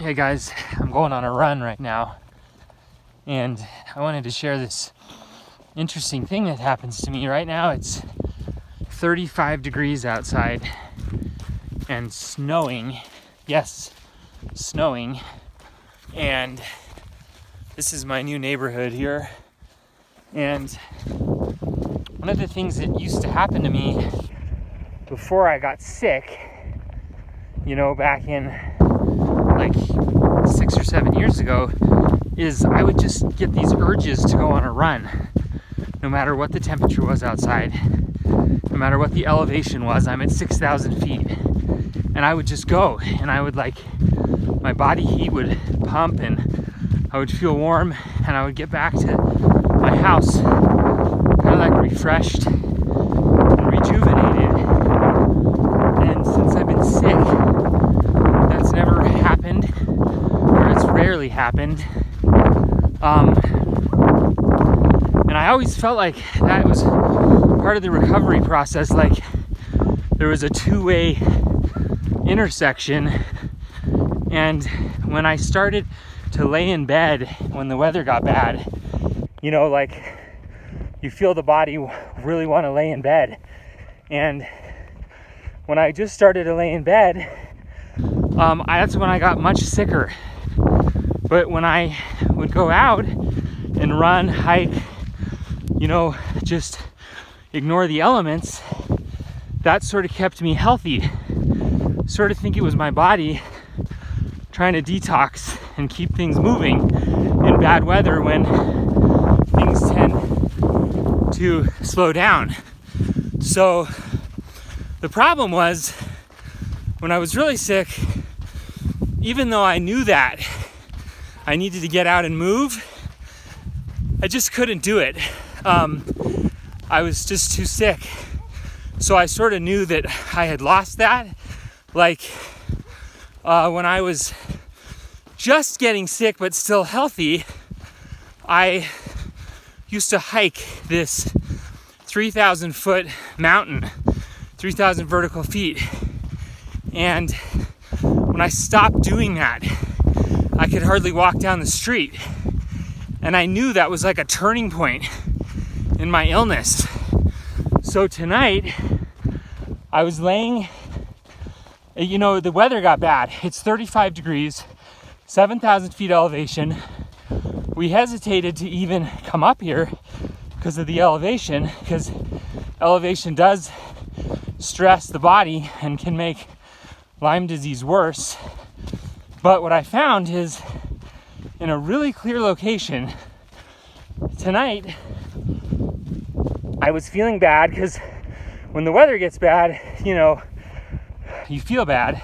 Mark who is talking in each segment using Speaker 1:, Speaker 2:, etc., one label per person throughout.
Speaker 1: Hey guys, I'm going on a run right now, and I wanted to share this interesting thing that happens to me right now. It's 35 degrees outside and snowing. Yes, snowing. And this is my new neighborhood here. And one of the things that used to happen to me before I got sick, back in like 6 or 7 years ago, is I would just get these urges to go on a run, no matter what the temperature was outside, no matter what the elevation was. I'm at 6,000 feet, and I would just go, and I would my body heat would pump, and I would feel warm, and I would get back to my house kind of refreshed and rejuvenated. And since I've been sick, that's never happened, or it's rarely happened. And I always felt like that was part of the recovery process, like there was a two-way intersection. And when I started to lay in bed when the weather got bad, you feel the body really want to lay in bed. And when I just started to lay in bed, that's when I got much sicker. But when I would go out and run, hike, just ignore the elements, that sort of kept me healthy. Sort of think it was my body trying to detox and keep things moving in bad weather when things tend to slow down. So the problem was, when I was really sick, even though I knew that I needed to get out and move, I just couldn't do it. I was just too sick. So I sort of knew that I had lost that. When I was just getting sick but still healthy, I used to hike this 3,000 foot mountain, 3,000 vertical feet. And when I stopped doing that, I could hardly walk down the street. And I knew that was like a turning point in my illness. So tonight, I was laying, the weather got bad. It's 35 degrees, 7,000 feet elevation. We hesitated to even come up here because of the elevation, because elevation does stress the body and can make Lyme disease worse. But what I found is, in a really clear location tonight, I was feeling bad, because when the weather gets bad, you feel bad.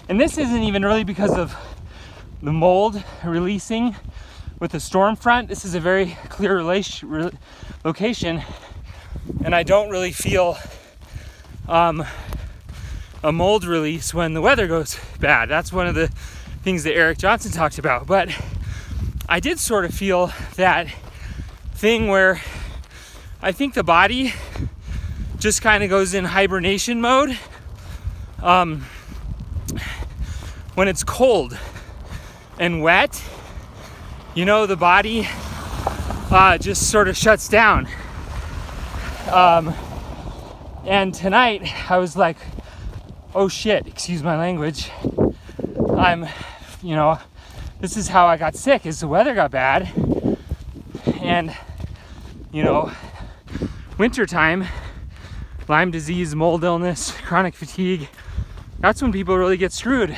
Speaker 1: And this isn't even really because of the mold releasing with the storm front. This is a very clear location, and I don't really feel a mold release when the weather goes bad. That's one of the things that Eric Johnson talked about. But I did sort of feel that thing where I think the body just kind of goes in hibernation mode when it's cold and wet. The body just sort of shuts down. And tonight I was like, oh shit, excuse my language. This is how I got sick, is the weather got bad. And, wintertime, Lyme disease, mold illness, chronic fatigue, that's when people really get screwed.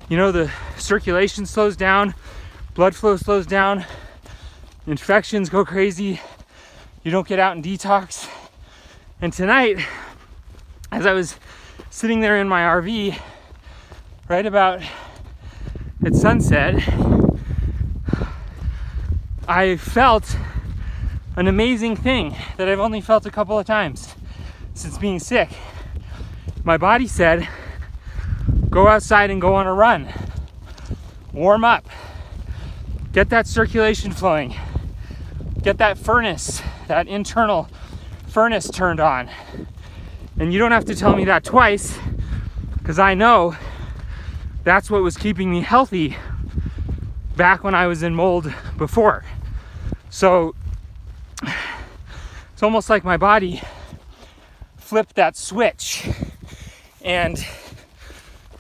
Speaker 1: The circulation slows down, blood flow slows down, infections go crazy, you don't get out and detox. And tonight, as I was sitting there in my RV, right about at sunset, I felt an amazing thing that I've only felt a couple of times since being sick. My body said, go outside and go on a run. Warm up. Get that circulation flowing. Get that furnace, that internal furnace turned on. And you don't have to tell me that twice, because I know that's what was keeping me healthy back when I was in mold before. So it's almost like my body flipped that switch and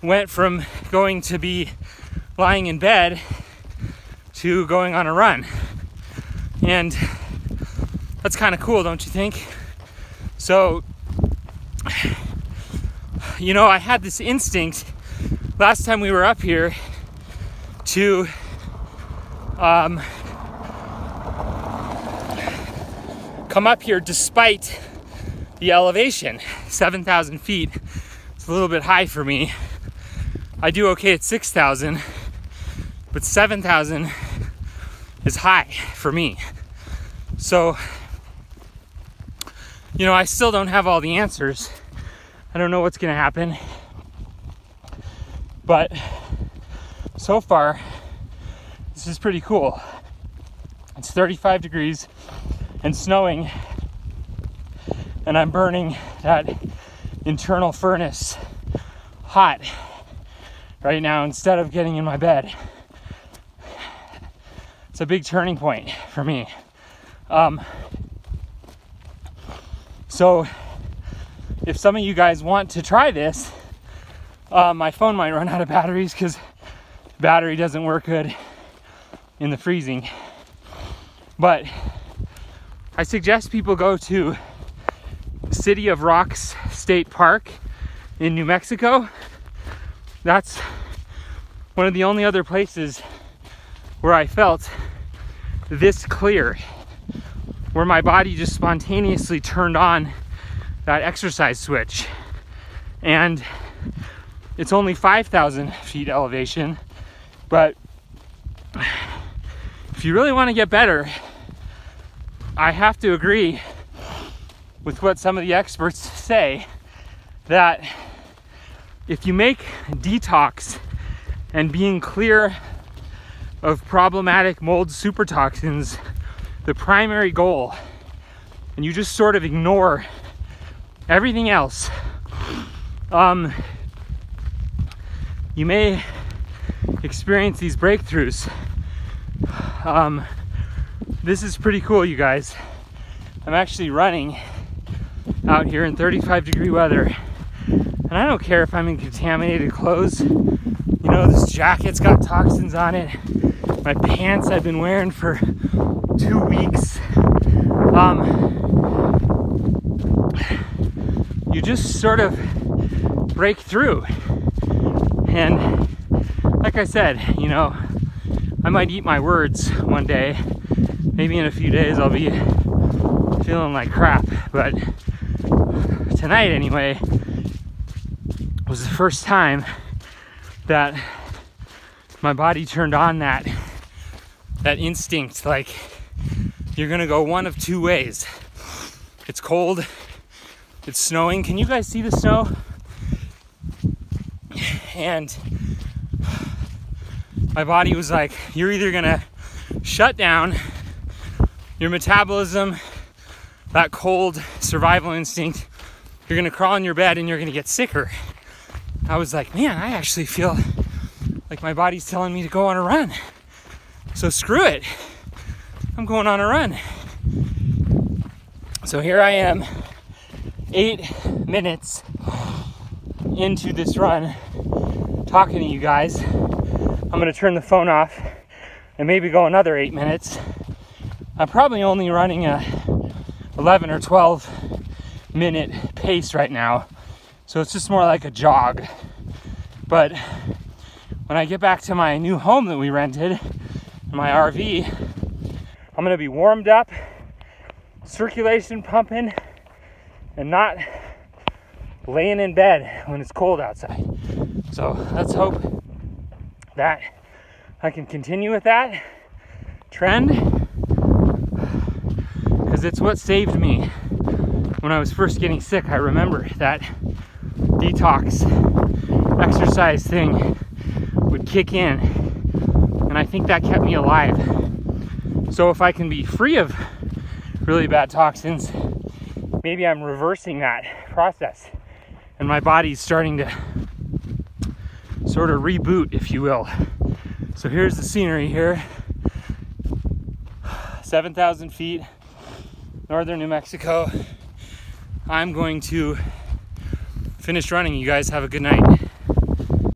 Speaker 1: went from going to be lying in bed to going on a run. And that's kind of cool, don't you think? So, you know, I had this instinct last time we were up here to come up here despite the elevation. 7,000 feet. It's a little bit high for me. I do okay at 6,000, but 7,000 is high for me. So, you know, I still don't have all the answers. I don't know what's gonna happen. But so far, this is pretty cool. It's 35 degrees and snowing, and I'm burning that internal furnace hot right now instead of getting in my bed. It's a big turning point for me. So if some of you guys want to try this, my phone might run out of batteries because the battery doesn't work good in the freezing. But I suggest people go to City of Rocks State Park in New Mexico. That's one of the only other places where I felt this clear, where my body just spontaneously turned on that exercise switch. And it's only 5,000 feet elevation, but if you really want to get better, I have to agree with what some of the experts say, that if you make detox and being clear of problematic mold super toxins the primary goal, and you just sort of ignore everything else, you may experience these breakthroughs. This is pretty cool, you guys. I'm actually running out here in 35 degree weather, and I don't care if I'm in contaminated clothes. You know, this jacket's got toxins on it. My pants I've been wearing for 2 weeks. You just sort of break through. And like I said, you know, I might eat my words one day. Maybe in a few days I'll be feeling like crap. But tonight anyway was the first time that my body turned on that instinct, like you're gonna go one of two ways. It's cold, it's snowing. Can you guys see the snow? And my body was like, you're either gonna shut down your metabolism, that cold survival instinct, you're gonna crawl in your bed and you're gonna get sicker. I was like, man, I actually feel like my body's telling me to go on a run. So screw it, I'm going on a run. So here I am, 8 minutes into this run, talking to you guys. I'm gonna turn the phone off and maybe go another 8 minutes. I'm probably only running a 11 or 12 minute pace right now, so it's just more like a jog. But when I get back to my new home that we rented, my RV, I'm gonna be warmed up, circulation pumping, and not laying in bed when it's cold outside. So let's hope that I can continue with that trend, because it's what saved me when I was first getting sick. I remember that detox exercise thing would kick in, and I think that kept me alive. So if I can be free of really bad toxins, maybe I'm reversing that process and my body's starting to sort of reboot, if you will. So here's the scenery here. 7,000 feet, northern New Mexico. I'm going to finish running. You guys have a good night.